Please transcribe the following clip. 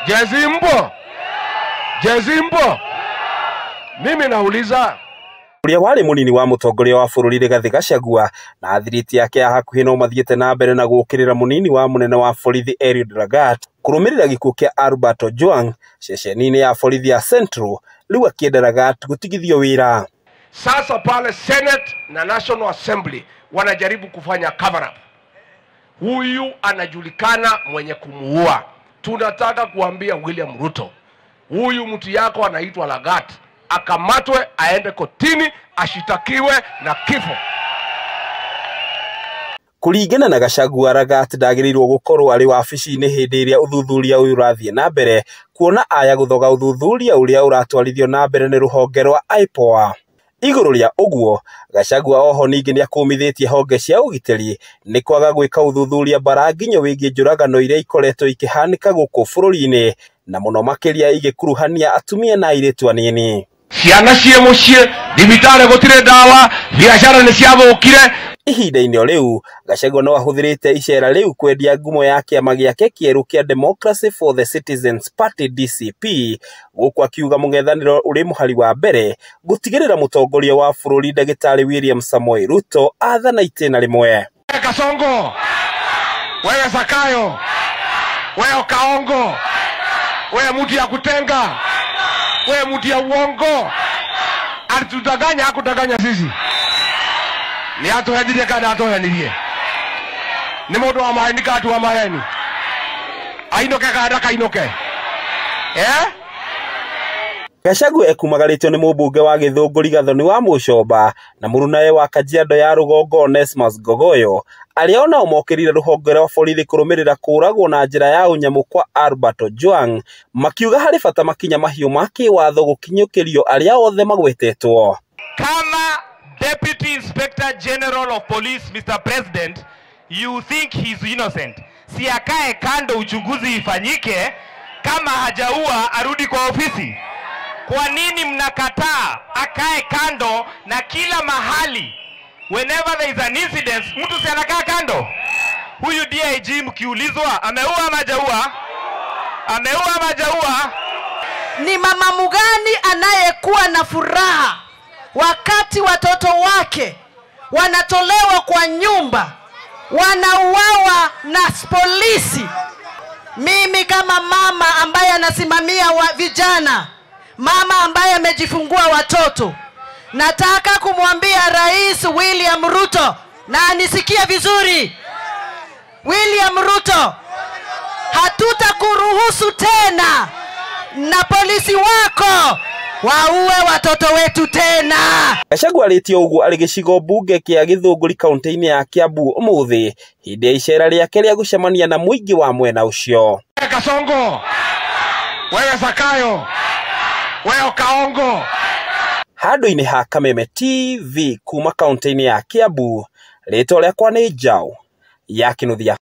Jezimbo. Jezimbo. Mimi nauliza uria wari munini wa mutongoria wa bururi Rigathi Gachagua na athiriti yake ya hakuhi no mathiete na mbere na gukirira munini wa munene wa borithi Eliud Lagat kurumirira gikuo kia Albert Ojwang ceceni-ini ya borithi ya Central riu akienda Lagat gutigithio wira. Sasa pale Senate na National Assembly wanajaribu kufanya cover up. Huyu anajulikana mwenye kumuua. Tunataka kuambia William Ruto, huyu mtu yako anaitwa Lagat akamatwe, aende kotini, ashitakiwe na kifo. Kuringana na Gachagua, Lagat ndagirirwo gukorwo ari wabici-ini hindi iria uthuthuria uyu urathie na mbere, kuona aya guthoga uthuthuria uria uratwarithio na mbere ni ruhonge rwa IPOA. Iguru ria uguo, Gachagua oho ningi ni akumithitie honge cia ugitiri ni kwaga gwika uthuthuria bara nginyo wigie njuragano iria ikoretwo ikihanika guku bururi-ini na muno makiria igikuruhania atumia na airitu anini. Ciana cie mucie, thibitari gutire ndawa, biashara ni ciathukire. Ihinda-ini riu, Gachagua no ahuthirite icera riu kwendia ngumo ya kiama giake kieru kia Democracy for the Citizens Party DCP, guku akiuga mung'ethaniro uri muhari wa mbere gutigirira mutongoria wa bururi Ndagitari William Samoei Ruto athana itena rimwe. Kasongo, wewe Zakayo, wewe Kaongo, wewe mtu ya kutenga, wewe mtu ya uongo, alitudanganya hakudanganya sisi. Ni atohedirie kana atohenirie. Ni mundu wa maheni katu wa maheni. Ainoke kada kainoke. Gachagua ekumagarĩtio nĩ mũmbunge wa Gĩthũngũri Gathoni wa Mũcomba na mũrunawe wa Kajiado ya Rũgongo Onesmus Gogoyo, arĩa onao mokĩrire rũhonge rwa borithi kũrũmĩrĩra kũragwo na njĩra ya ũnyamũ kwa Albert Ojwang, makiuga harĩ bata makinya mahiũ ma kĩwatho gũkinyũkĩrio arĩa othe magwetetwo. Kama Deputy Inspector General of Police, Mr. President, you think he's innocent, si akae kando uchunguzi ifanyike, kama hajaua arudi kwa ofisi. Kwa nini mnakataa akae kando na kila mahali? Whenever there is an incident, mtu si anakaa kando? Huyu DIG mkiulizwa, ameua ama hajaua? Ameua ama hajaua? Ni mama mugani anayekuwa na furaha wakati watoto wake wanatolewa kwa nyumba, wanauawa na polisi? Mimi kama mama ambaye anasimamia vijana, mama ambaye amejifungua watoto, nataka kumwambia Rais William Ruto, na anisikie vizuri, William Ruto, hatutakuruhusu tena na polisi wako waue watoto wetu tena. Gachagua arĩtio ũguo arĩ gĩcigo mbunge kĩa Gĩthũngũri kaunti-inĩ ya Kiambu ũmũthĩ hĩndĩ ya icera rĩake rĩa gũcemania na mũingĩ wa mwena ũcio. Kasongo, wewe Zakayo, wewe Kaongo. Handũ-inĩ ha Kameme TV kuma kaunti-inĩ ya Kiambu, rĩtwa rĩakwa nĩ Njaũ ya Kĩnuthia.